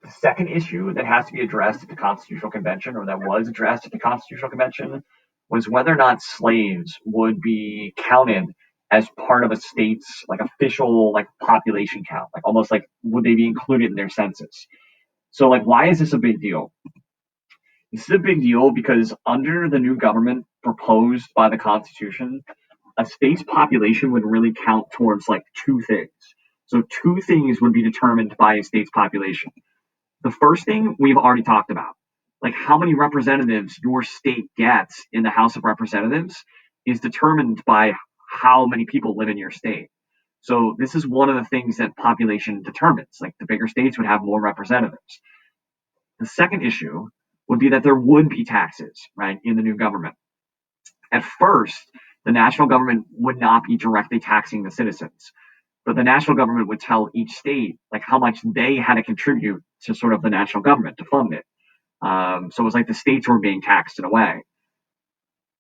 The second issue that has to be addressed at the Constitutional Convention, or that was addressed at the Constitutional Convention, was whether or not slaves would be counted as part of a state's like official like population count, like almost like would they be included in their census? So like why is this a big deal? This is a big deal because under the new government proposed by the Constitution, a state's population would really count towards like two things. So two things would be determined by a state's population. The first thing we've already talked about, like how many representatives your state gets in the House of Representatives is determined by how many people live in your state. So this is one of the things that population determines. Like the bigger states would have more representatives. The second issue would be that there would be taxes, right, in the new government. At first, the national government would not be directly taxing the citizens, but the national government would tell each state like how much they had to contribute to sort of the national government to fund it. So it was like the states were being taxed in a way.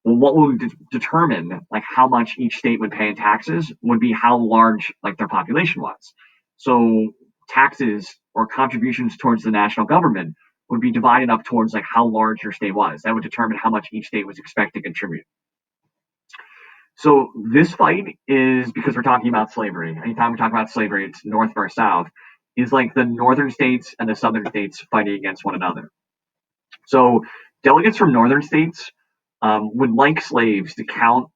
Well, what would determine like how much each state would pay in taxes would be how large like their population was. So taxes or contributions towards the national government would be divided up towards like how large your state was. That would determine how much each state was expected to contribute. So this fight is because we're talking about slavery. Anytime we talk about slavery, it's North versus South. Is like the northern states and the southern states fighting against one another. So delegates from northern states would like slaves to count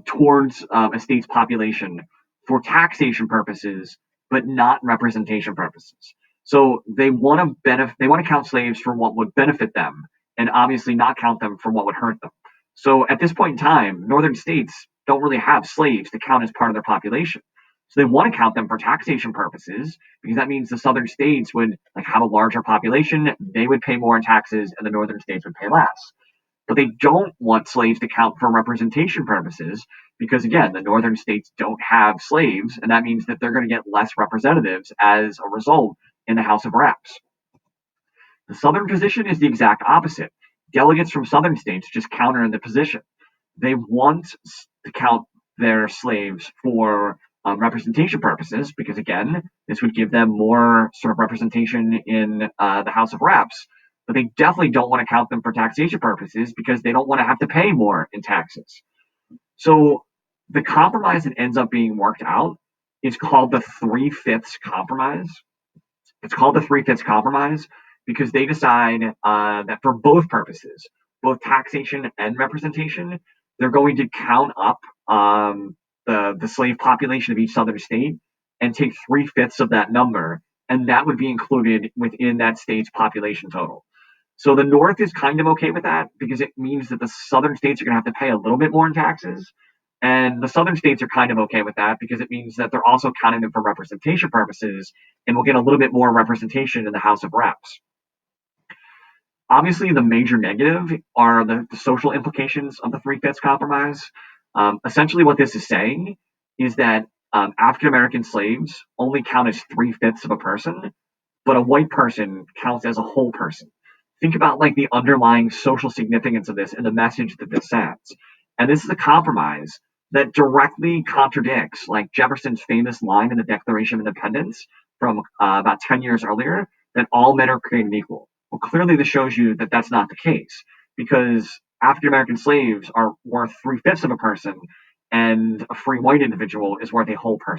towards a state's population for taxation purposes, but not representation purposes. So they want to they want to count slaves for what would benefit them, and obviously not count them for what would hurt them. So at this point in time, northern states don't really have slaves to count as part of their population. So they want to count them for taxation purposes because that means the southern states would like have a larger population, they would pay more in taxes, and the northern states would pay less. But they don't want slaves to count for representation purposes because again, the northern states don't have slaves, and that means that they're going to get less representatives as a result in the House of Reps. The southern position is the exact opposite. Delegates from southern states just counter the position. They want to count their slaves for representation purposes because again, this would give them more sort of representation in the House of Reps. But they definitely don't want to count them for taxation purposes because they don't want to have to pay more in taxes. So the compromise that ends up being worked out is called the 3/5 compromise. It's called the 3/5 compromise because they decide that for both purposes, both taxation and representation, they're going to count up the slave population of each southern state and take 3/5 of that number, and that would be included within that state's population total. So the North is kind of okay with that because it means that the southern states are going to have to pay a little bit more in taxes. And the southern states are kind of okay with that because it means that they're also counting them for representation purposes and will get a little bit more representation in the House of Reps. Obviously, the major negative are the social implications of the 3/5 compromise. Essentially, what this is saying is that African American slaves only count as 3/5 of a person, but a white person counts as a whole person. Think about like the underlying social significance of this and the message that this sends. And this is a compromise that directly contradicts like Jefferson's famous line in the Declaration of Independence from about 10 years earlier that all men are created equal. Well, clearly this shows you that that's not the case because African American slaves are worth 3/5 of a person and a free white individual is worth a whole person.